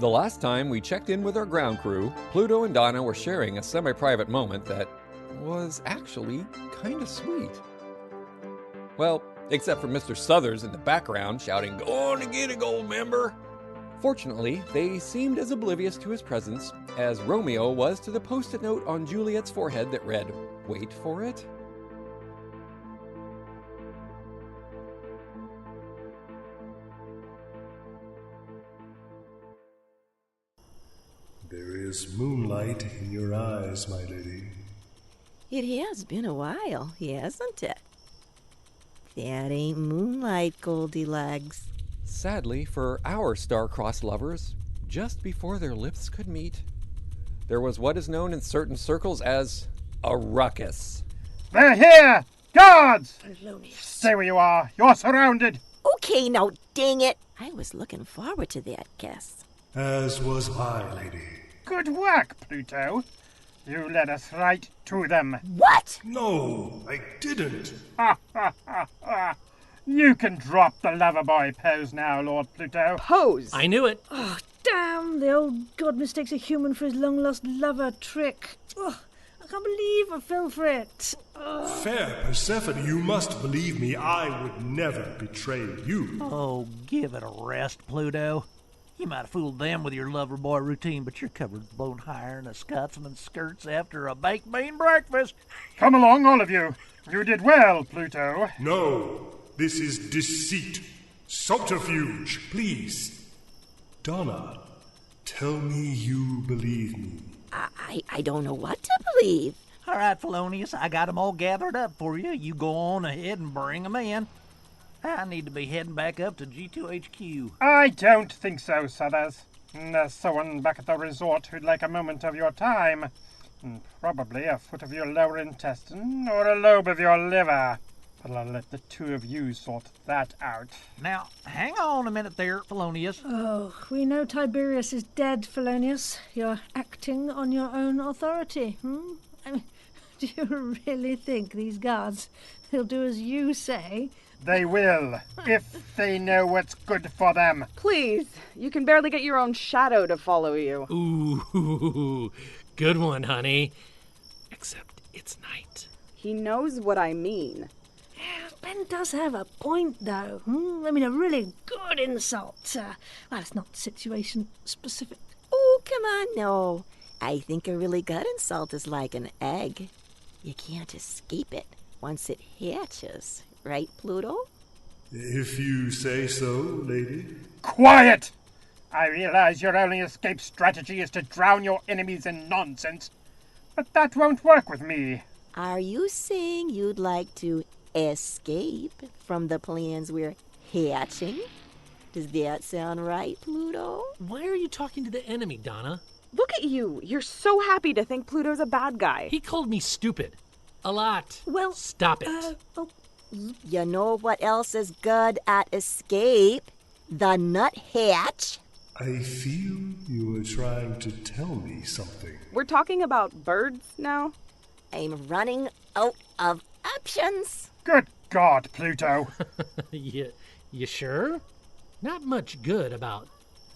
The last time we checked in with our ground crew, Pluto and Donna were sharing a semi-private moment that was actually kind of sweet. Well, except for Mr. Southers in the background shouting, "Go on and get it, gold member!" Fortunately, they seemed as oblivious to his presence as Romeo was to the post-it note on Juliet's forehead that read, "Wait for it." There is moonlight in your eyes, my lady. It has been a while, hasn't it? That ain't moonlight, Goldilocks. Sadly for our star-crossed lovers, just before their lips could meet, there was what is known in certain circles as a ruckus. They're here! Guards! Felonius. Stay where you are. You're surrounded. Okay, now dang it. I was looking forward to that guess. As was I, lady. Good work, Pluto. You led us right to them. What? No, I didn't. Ha ha ha ha! You can drop the lover boy pose now, Lord Pluto. Pose? I knew it. Oh, damn! The old god mistakes a human for his long-lost lover trick. Oh, I can't believe I fell for it. Oh. Fair Persephone, you must believe me. I would never betray you. Oh, give it a rest, Pluto. You might have fooled them with your lover boy routine, but you're covered blown higher than a Scotsman's skirts after a baked bean breakfast. Come along, all of you. You did well, Pluto. No, this is deceit. Subterfuge, please. Donna, tell me you believe me. I don't know what to believe. All right, Felonius, I got 'em all gathered up for you. You go on ahead and bring 'em in. I need to be heading back up to G2HQ. I don't think so, Southers. There's someone back at the resort who'd like a moment of your time. Probably a foot of your lower intestine or a lobe of your liver. But I'll let the two of you sort that out. Now, hang on a minute there, Felonius. Oh, we know Tiberius is dead, Felonius. You're acting on your own authority, I mean, do you really think these guards will do as you say? They will, if they know what's good for them. Please, you can barely get your own shadow to follow you. Ooh, good one, honey. Except it's night. He knows what I mean. Yeah, Ben does have a point, though. I mean, a really good insult. Well, it's not situation-specific. Oh, come on, no. I think a really good insult is like an egg. You can't escape it once it hatches. Right, Pluto? If you say so, lady. Quiet! I realize your only escape strategy is to drown your enemies in nonsense, but that won't work with me. Are you saying you'd like to escape from the plans we're hatching? Does that sound right, Pluto? Why are you talking to the enemy, Donna? Look at you. You're so happy to think Pluto's a bad guy. He called me stupid. A lot. Well, stop it. You know what else is good at escape? The nuthatch. I feel you are trying to tell me something. We're talking about birds now? I'm running out of options. Good God, Pluto. You sure? Not much good about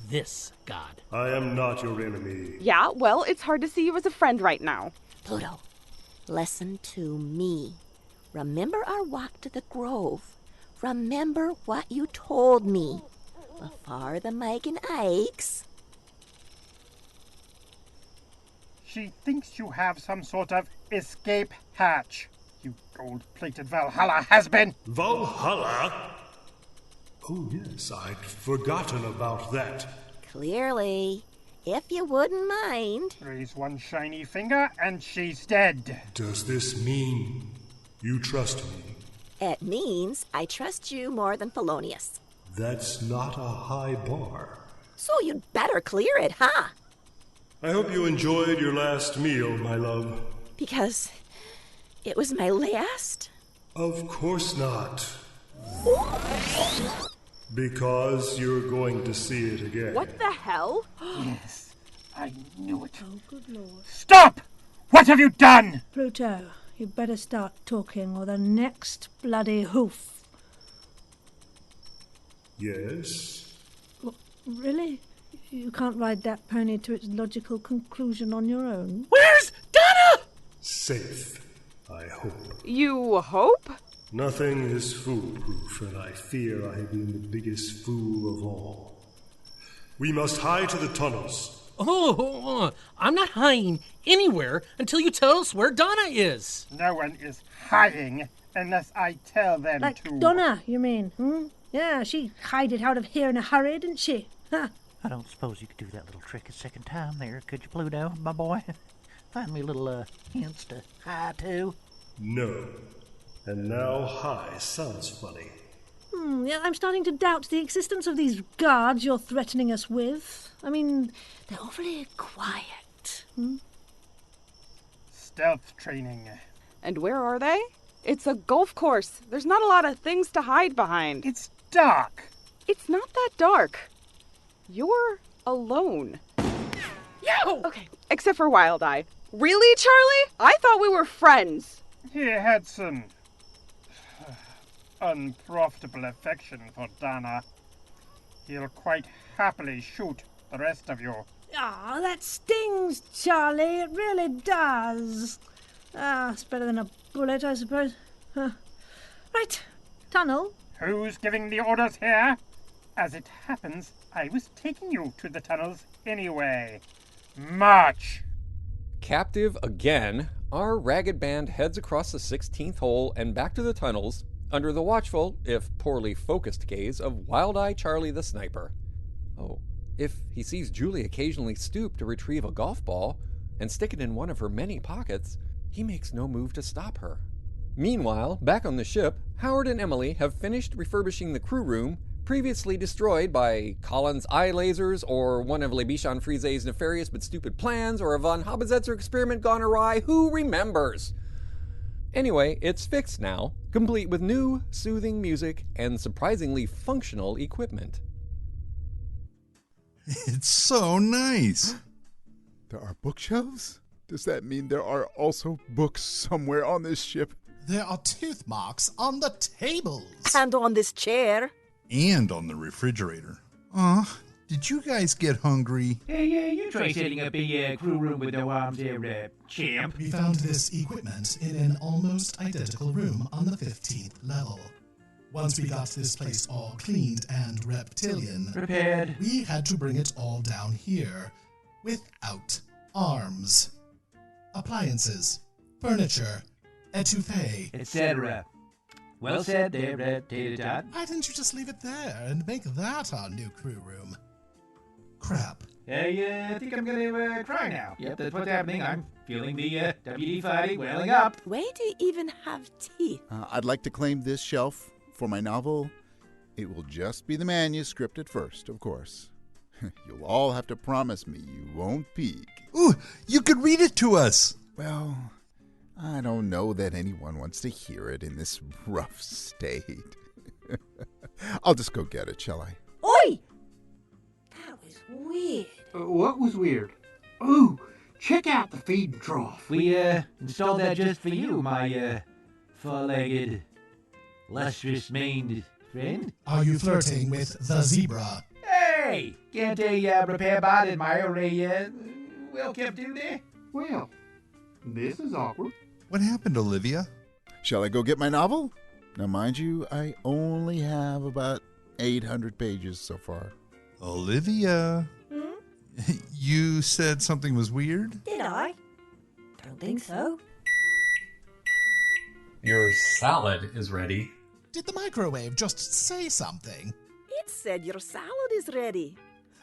this god. I am not your enemy. Yeah, well, it's hard to see you as a friend right now. Pluto, listen to me. Remember our walk to the grove. Remember what you told me before the Mike and Ikes. She thinks you have some sort of escape hatch. You gold-plated Valhalla has-been. Valhalla? Oh, yes, I'd forgotten about that. Clearly, if you wouldn't mind. Raise one shiny finger and she's dead. Does this mean you trust me? It means I trust you more than Felonius. That's not a high bar. So you'd better clear it, huh? I hope you enjoyed your last meal, my love. Because it was my last? Of course not. Because you're going to see it again. What the hell? Yes, I knew it. Oh, good Lord. Stop! What have you done? Pluto, you better start talking or the next bloody hoof. Yes? What, really? You can't ride that pony to its logical conclusion on your own. Where's Donna? Safe, I hope. You hope? Nothing is foolproof, and I fear I have been the biggest fool of all. We must hide to the tunnels. Oh, I'm not hiding anywhere until you tell us where Donna is. No one is hiding unless I tell them Like to. Donna, you mean? Yeah, she hid it out of here in a hurry, didn't she? Huh. I don't suppose you could do that little trick a second time there, could you, Pluto, my boy? Find me little hints to hide to. No. And now high sounds funny. Yeah, I'm starting to doubt the existence of these guards you're threatening us with. I mean, they're awfully quiet. Stealth training. And where are they? It's a golf course. There's not a lot of things to hide behind. It's dark. It's not that dark. You're alone. Yo! Okay, except for Wild Eye. Really, Charlie? I thought we were friends. He had some unprofitable affection for Donna. He'll quite happily shoot the rest of you. Ah, that stings, Charlie. It really does. It's better than a bullet, I suppose. Right, tunnel. Who's giving the orders here? As it happens, I was taking you to the tunnels anyway. March! Captive again, our ragged band heads across the 16th hole and back to the tunnels under the watchful, if poorly focused gaze of Wild-Eye Charlie the Sniper. Oh, if he sees Julie occasionally stoop to retrieve a golf ball and stick it in one of her many pockets, he makes no move to stop her. Meanwhile, back on the ship, Howard and Emily have finished refurbishing the crew room previously destroyed by Colin's eye lasers, or one of Le Bichon Frise's nefarious but stupid plans, or a von Haber-Zetzer experiment gone awry. Who remembers? Anyway, it's fixed now, complete with new, soothing music and surprisingly functional equipment. It's so nice. There are bookshelves? Does that mean there are also books somewhere on this ship? There are tooth marks on the tables. And on this chair. And on the refrigerator. Did you guys get hungry? Hey, you try setting up a crew room with no arms there, champ. We found this equipment in an almost identical room on the 15th level. Once we got this place all cleaned and reptilian, Prepared. we had to bring it all down here without arms. Appliances, furniture, etouffee, etc. Well said there, Tater-Tot. Why didn't you just leave it there and make that our new crew room? Crap. I think I'm gonna cry now. Yep, that's what's happening. I'm feeling the WD fighting welling up. Where do you even have teeth? I'd like to claim this shelf for my novel. It will just be the manuscript at first, of course. You'll all have to promise me you won't peek. Ooh, you could read it to us. Well, I don't know that anyone wants to hear it in this rough state. I'll just go get it, shall I? Oi! That was weird. What was weird? Ooh, check out the feed trough. We installed that just for you, my four-legged, lustrous-maned friend. Are you flirting with the zebra? Hey! Can't a repair bot admire a well-kept duty? Well, this is awkward. What happened, Olivia? Shall I go get my novel? Now, mind you, I only have about 800 pages so far. Olivia? You said something was weird? Did I? Don't think so. Your salad is ready. Did the microwave just say something? It said your salad is ready.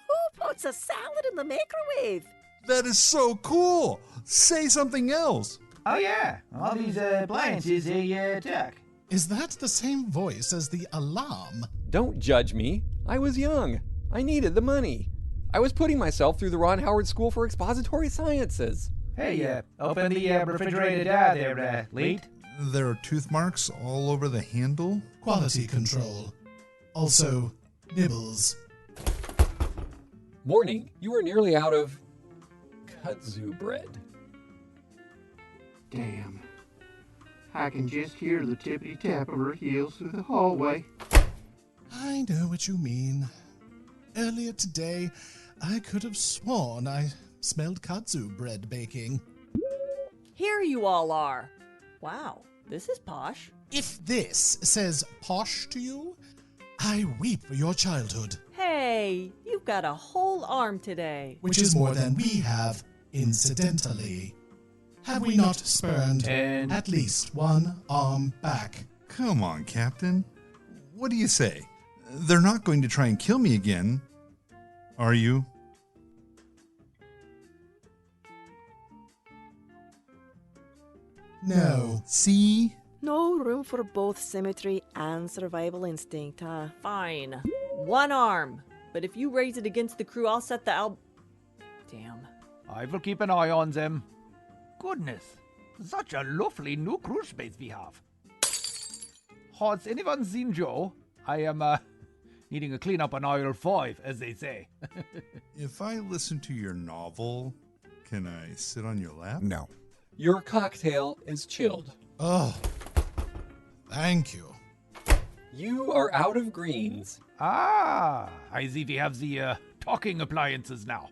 Who puts a salad in the microwave? That is so cool! Say something else! Oh yeah, all these appliances tuck. Is that the same voice as the alarm? Don't judge me. I was young. I needed the money. I was putting myself through the Ron Howard School for Expository Sciences. Hey, open the refrigerator door there, Leet. There are tooth marks all over the handle? Quality control. Also, nibbles. Warning, you are nearly out of kudzu bread. Damn. I can just hear the tippity-tap of her heels through the hallway. I know what you mean. Earlier today, I could have sworn I smelled kudzu bread baking. Here you all are. Wow, this is posh. If this says posh to you, I weep for your childhood. Hey, you've got a whole arm today. Which is more than we have, incidentally. Have we not spurned at least one arm back? Come on, Captain. What do you say? They're not going to try and kill me again, are you? No. See? No room for both symmetry and survival instinct, huh? Fine. One arm. But if you raise it against the crew, I'll set the Damn. I will keep an eye on them. Goodness, such a lovely new cruise space we have. Has anyone seen Joe? I am, needing a clean up on aisle 5, as they say. If I listen to your novel, can I sit on your lap? No. Your cocktail is chilled. Oh, thank you. You are out of greens. Ah, I see we have the talking appliances now.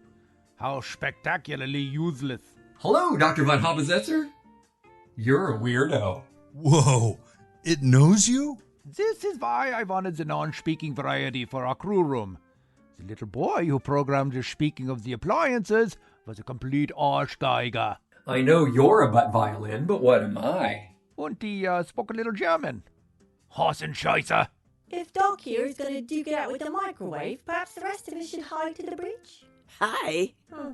How spectacularly useless. Hello, Dr. Von Zetzer. You're a weirdo. Whoa, it knows you? This is why I wanted the non-speaking variety for our crew room. The little boy who programmed the speaking of the appliances was a complete Arschgeiger. I know you're a butt violin, but what am I? And he spoke a little German. Horsenscheiße. If Doc here is going to duke it out with the microwave, perhaps the rest of us should hide to the bridge? Hi. No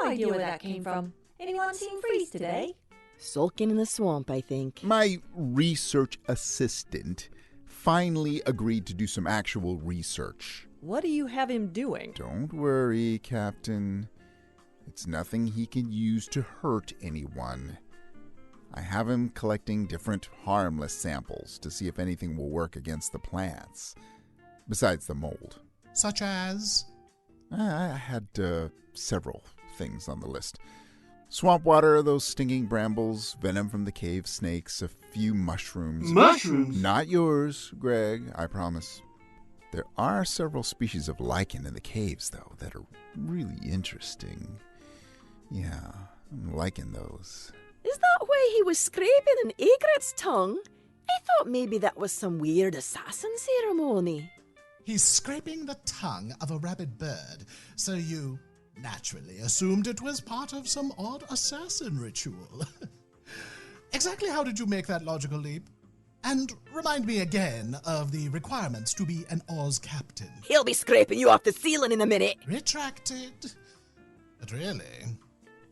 idea where that came from. Anyone seen Freeze today? Sulking in the swamp, I think. My research assistant finally agreed to do some actual research. What do you have him doing? Don't worry, Captain. It's nothing he can use to hurt anyone. I have him collecting different harmless samples to see if anything will work against the plants, besides the mold. Such as? I had several things on the list. Swamp water, those stinging brambles, venom from the cave snakes, a few mushrooms. Mushrooms? Not yours, Greg, I promise. There are several species of lichen in the caves, though, that are really interesting. Yeah, I'm liking those. Is that why he was scraping an egret's tongue? I thought maybe that was some weird assassin ceremony. He's scraping the tongue of a rabid bird, so you naturally assumed it was part of some odd assassin ritual. Exactly how did you make that logical leap? And remind me again of the requirements to be an Oz captain. He'll be scraping you off the ceiling in a minute. Retracted. But really...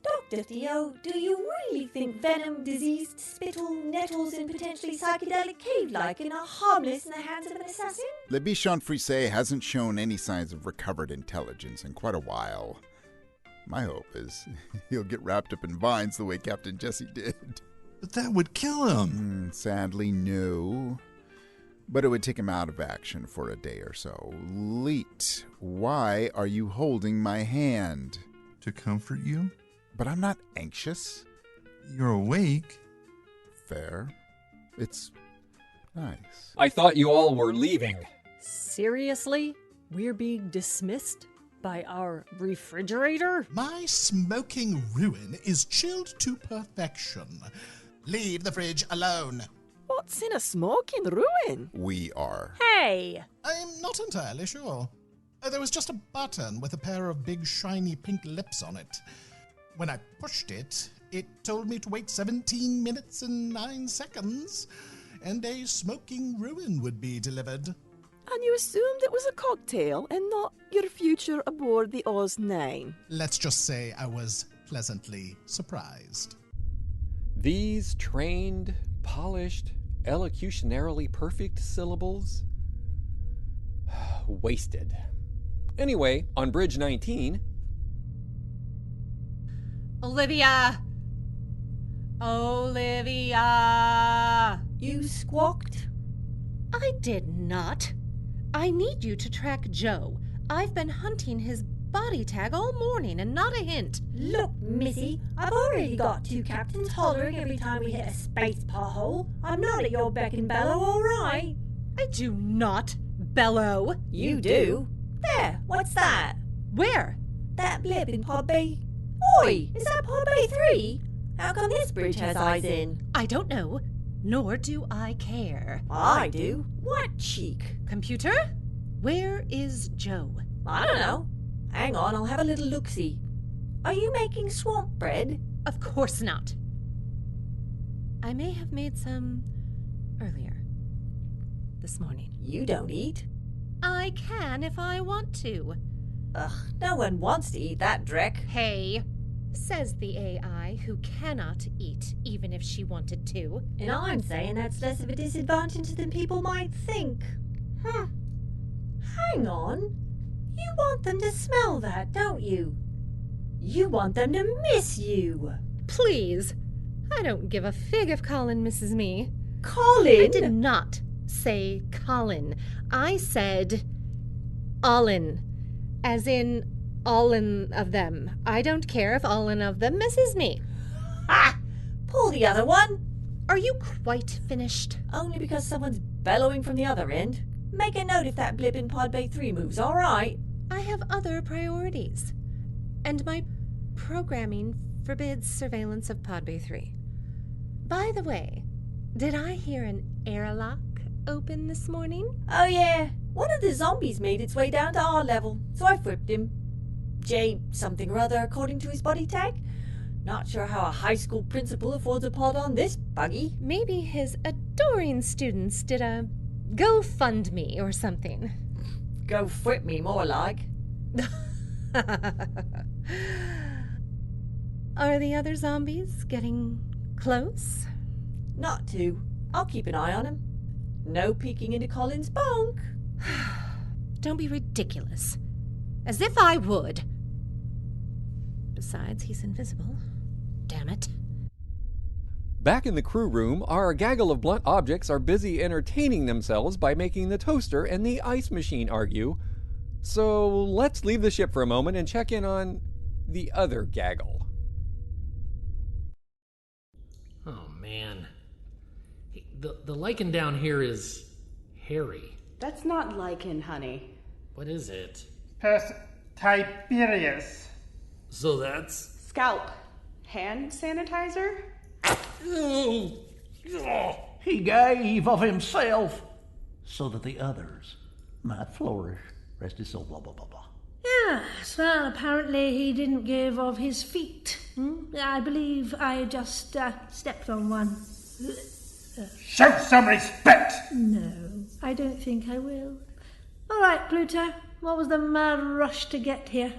Dr. Theo, do you really think venom, diseased spittle, nettles, and potentially psychedelic cave lichen are harmless in the hands of an assassin? Le Bichon Frise hasn't shown any signs of recovered intelligence in quite a while. My hope is he'll get wrapped up in vines the way Captain Jessie did. But that would kill him. Sadly, no. But it would take him out of action for a day or so. Leet, why are you holding my hand? To comfort you? But I'm not anxious. You're awake. Fair. It's nice. I thought you all were leaving. Seriously? We're being dismissed by our refrigerator? My smoking ruin is chilled to perfection. Leave the fridge alone. What's in a smoking ruin? We are. Hey! I'm not entirely sure. There was just a button with a pair of big shiny pink lips on it. When I pushed it, it told me to wait 17 minutes and 9 seconds, and a smoking ruin would be delivered. And you assumed it was a cocktail and not your future aboard the Oz 9. Let's just say I was pleasantly surprised. These trained, polished, elocutionarily perfect syllables? Wasted. Anyway, on Bridge 19... Olivia! Olivia! You squawked? I did not. I need you to track Joe. I've been hunting his body tag all morning and not a hint. Look, Missy, I've already got 2 captains hollering every time we hit a space pothole. I'm not at your beck and bellow, all right? I do not bellow. You do. There, what's that? Where? That blip in Pod Bay... Oi! Is that Pod Bay 3? How come this bridge has eyes in? I don't know, nor do I care. I do. What cheek? Computer, where is Joe? I don't know. Hang on, I'll have a little look-see. Are you making swamp bread? Of course not. I may have made some earlier this morning. You don't eat. I can if I want to. Ugh, no one wants to eat that dreck. Hey, says the AI who cannot eat even if she wanted to. And I'm saying that's less of a disadvantage than people might think. Hang on. You want them to smell that, don't you? You want them to miss you. Please. I don't give a fig if Colin misses me. Colin? I did not say Colin. I said Allin. As in allin of them. I don't care if allin of them misses me. Ah! Pull the other one. Are you quite finished? Only because someone's bellowing from the other end. Make a note if that blip in Pod Bay 3 moves, all right? I have other priorities. And my programming forbids surveillance of Pod Bay 3. By the way, did I hear an airlock open this morning? Oh yeah, one of the zombies made its way down to our level, so I whipped him. J something or other according to his body tag. Not sure how a high school principal affords a pod on this buggy. Maybe his adoring students did a GoFundMe or something. Go whip me, more like. Are the other zombies getting close? Not too. I'll keep an eye on him. No peeking into Colin's bunk. Don't be ridiculous. As if I would. Besides, he's invisible. Damn it. Back in the crew room, our gaggle of blunt objects are busy entertaining themselves by making the toaster and the ice machine argue. So let's leave the ship for a moment and check in on the other gaggle. Oh, man. The lichen down here is hairy. That's not lichen, honey. What is it? Tiberius. So that's... Scalp. Hand sanitizer? He gave of himself so that the others might flourish. Rest his soul, blah, blah, blah, blah. Yes, well, apparently he didn't give of his feet. I believe I just stepped on one. Show some respect! No, I don't think I will. All right, Pluto, what was the mad rush to get here?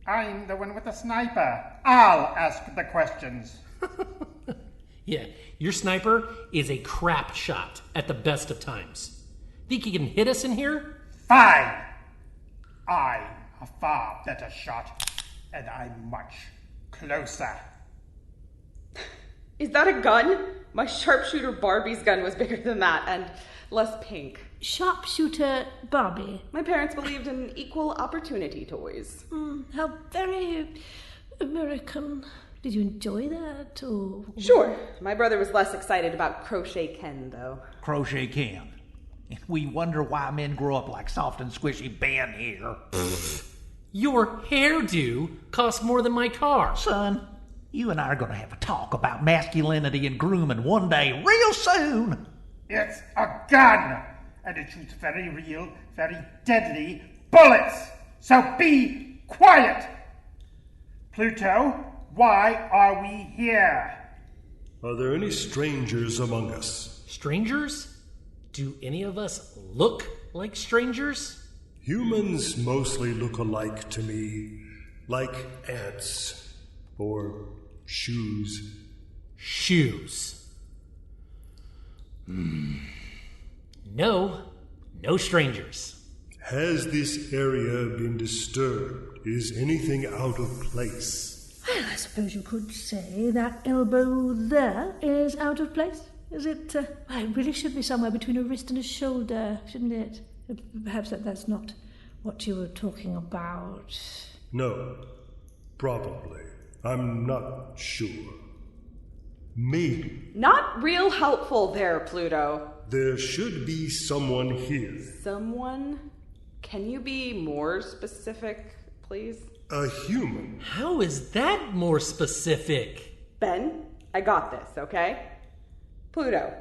I'm the one with the sniper. I'll ask the questions. Yeah, your sniper is a crap shot at the best of times. Think you can hit us in here? Fine. I'm a far better shot, and I'm much closer. Is that a gun? My sharpshooter Barbie's gun was bigger than that and less pink. Sharpshooter Barbie? My parents believed in equal opportunity toys. How very American. Did you enjoy that, or...? Sure. My brother was less excited about Crochet Ken, though. Crochet Ken. And we wonder why men grow up like soft and squishy Ben here. Your hairdo costs more than my car. Son, you and I are going to have a talk about masculinity and grooming one day real soon. It's a gun, and it shoots very real, very deadly bullets. So be quiet. Pluto, why are we here? Are there any strangers among us? Strangers? Do any of us look like strangers? Humans mostly look alike to me, like ants or shoes. Shoes. No strangers. Has this area been disturbed? Is anything out of place? Well, I suppose you could say that elbow there is out of place. Is it? Well, it really should be somewhere between a wrist and a shoulder, shouldn't it? Perhaps that's not what you were talking about. No, probably. I'm not sure. Maybe. Not real helpful there, Pluto. There should be someone here. Someone? Can you be more specific, please? A human? How is that more specific? Ben, I got this, okay? Pluto,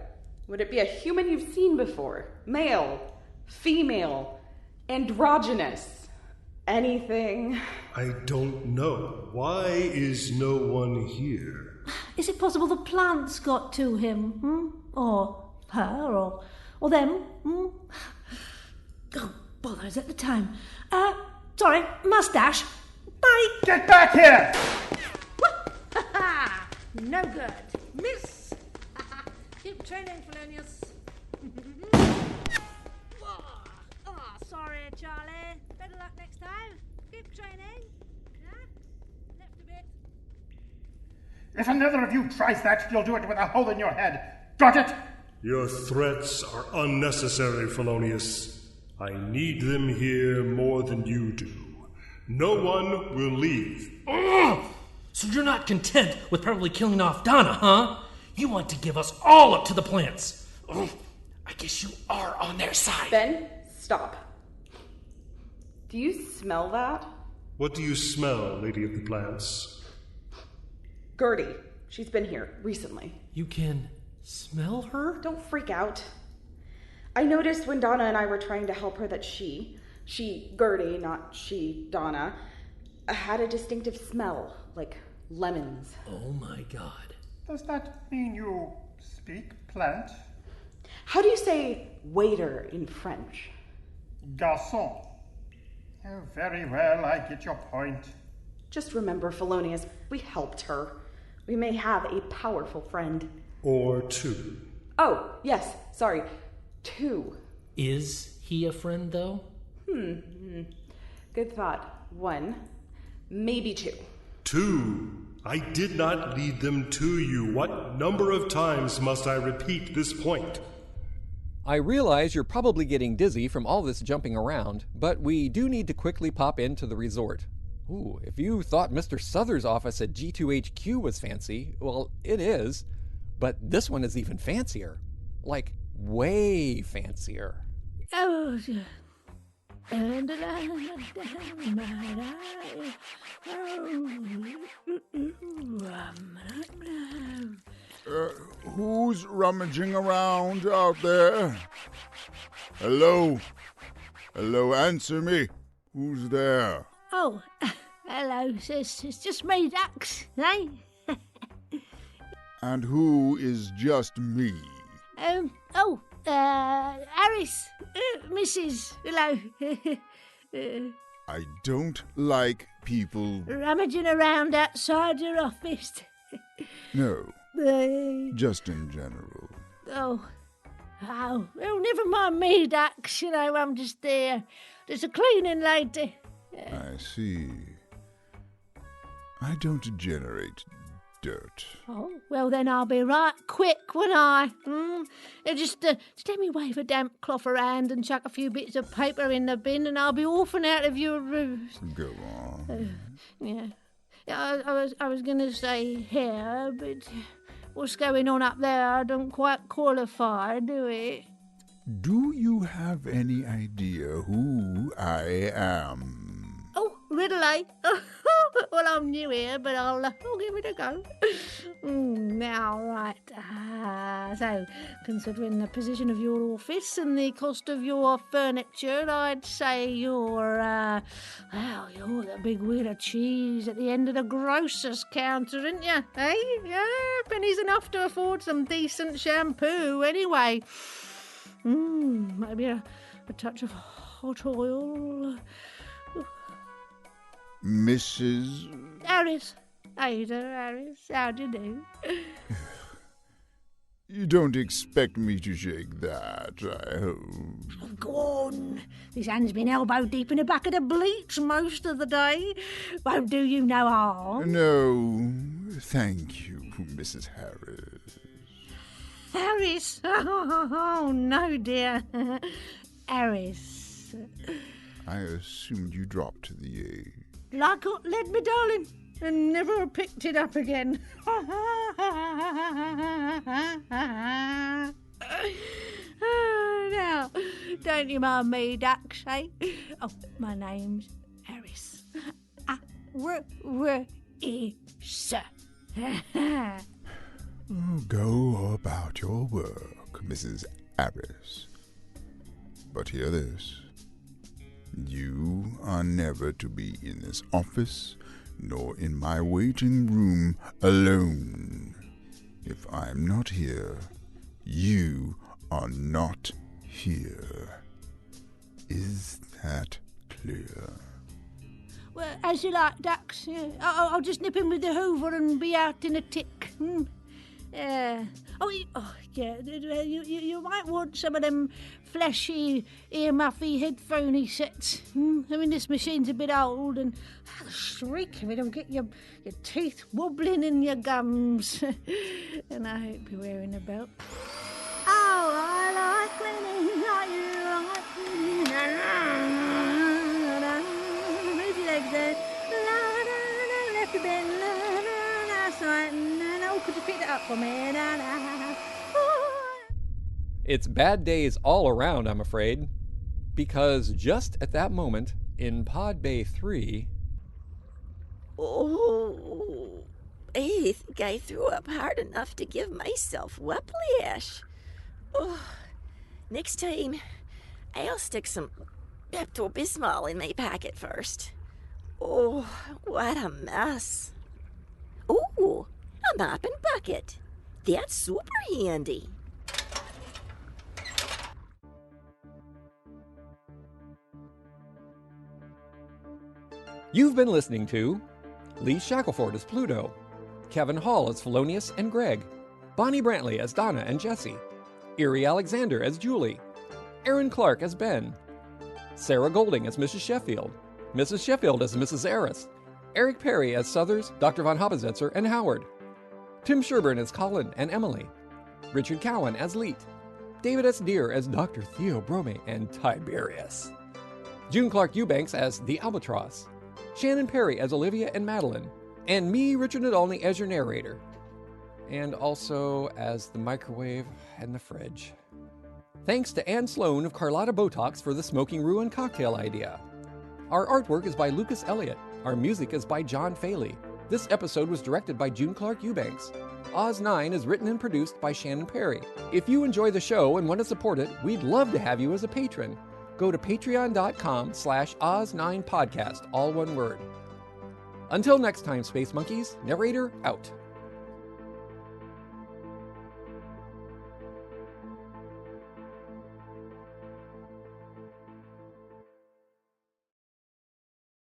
would it be a human you've seen before? Male, female, androgynous, anything? I don't know. Why is no one here? Is it possible the plants got to him? Or her, or them? Oh, bother, is it the time? Sorry, mustache. Bye! Get back here! No good. Miss! Keep training, Felonius. Sorry, Charlie. Better luck next time. Keep training. Left a bit. If another of you tries that, you'll do it with a hole in your head. Got it? Your threats are unnecessary, Felonius. I need them here more than you do. No one will leave. Ugh! So you're not content with probably killing off Donna, huh? You want to give us all up to the plants. Ugh! I guess you are on their side. Ben, stop. Do you smell that? What do you smell, Lady of the Plants? Gertie. She's been here recently. You can smell her? Don't freak out. I noticed when Donna and I were trying to help her that she, Gertie, not she, Donna, had a distinctive smell, like lemons. Oh my god. Does that mean you speak plant? How do you say waiter in French? Garçon. Oh, very well, I get your point. Just remember, Felonius, we helped her. We may have a powerful friend. Or two. Oh, yes, sorry. Two. Is he a friend, though? Good thought. One, maybe two. Two. I did not lead them to you. What number of times must I repeat this point? I realize you're probably getting dizzy from all this jumping around, but we do need to quickly pop into the resort. Ooh, if you thought Mr. Souther's office at G2HQ was fancy, well, it is. But this one is even fancier. Like, way fancier. Oh, Who's rummaging around out there? Hello? Hello, answer me. Who's there? Oh, hello, sis. It's just me, Dax, eh? And who is just me? Arris. Mrs. Hello. I don't like people... rummaging around outside your office. No, just in general. Oh, well, never mind me, Dax. You know, I'm just there. Just a cleaning lady. I see. I don't generate dirt. Oh, well then I'll be right quick, won't I? Just let me wave a damp cloth around and chuck a few bits of paper in the bin and I'll be off and out of your roost. Go on. Yeah. I was going to say here, but what's going on up there don't quite qualify, do it? Do you have any idea who I am? Oh, riddle, eh? Well, I'm new here, but I'll give it a go. Now, right. So, considering the position of your office and the cost of your furniture, I'd say you're the big wheel of cheese at the end of the grocer's counter, aren't you? Eh? Yeah, pennies enough to afford some decent shampoo, anyway. Maybe a touch of hot oil. Mrs. Arris. Ada Arris. How do you do? You don't expect me to shake that, I hope. Oh, go on. This hand's been elbow deep in the back of the bleach most of the day. Won't do you no harm. No, thank you, Mrs. Harris. Harris? Oh, no, dear. Harris. I assumed you dropped the A. Like what led me, darling, and never picked it up again. Now, don't you mind me, Dax, eh? Oh, my name's Harris. sir. Go about your work, Mrs. Arris. But hear this. You are never to be in this office, nor in my waiting room alone. If I'm not here, you are not here. Is that clear? Well, as you like, Dax. I'll just nip in with the hoover and be out in a tick. Yeah. You might want some of them fleshy, ear-muffy, headphoney sets. I mean, this machine's a bit old, and the shriek of it will get your teeth wobbling in your gums. And I hope you're wearing a belt. Oh, I like cleaning like you like cleaning. Move your legs there. Left a bit. That's right. No, could you pick that up for me? It's bad days all around, I'm afraid. Because just at that moment, in Pod Bay 3... Oh, I think I threw up hard enough to give myself whiplash. Oh, next time, I'll stick some Pepto-Bismol in my pocket first. Oh, what a mess. Oh, a mopping bucket. That's super handy. You've been listening to Lee Shackleford as Pluto, Kevin Hall as Felonius and Greg, Bonnie Brantley as Donna and Jessie, Iri Alexander as Julie, Aaron Clark as Ben, Sarah Golding as Mrs. Sheffield, Mrs. Sheffield as Mrs. Arris, Eric Perry as Southers, Dr. von Zetzer and Howard, Tim Sherburn as Colin and Emily, Richard Cowen as Leet, David S. Deere as Dr. Theo Brome and Tiberius, June Clark Eubanks as the Albatros, Shannon Perry as Olivia and Madeline, and me, Richard Nadolny, as your narrator, and also as the microwave and the fridge. Thanks to Anne Sloan of Carlotta Botox for the Smoking Ruin cocktail idea. Our artwork is by Lucas Elliott. Our music is by John Faley. This episode was directed by June Clark Eubanks. Oz 9 is written and produced by Shannon Perry. If you enjoy the show and want to support it, we'd love to have you as a patron. Go to patreon.com/Oz9podcast, all one word. Until next time, Space Monkeys, narrator out.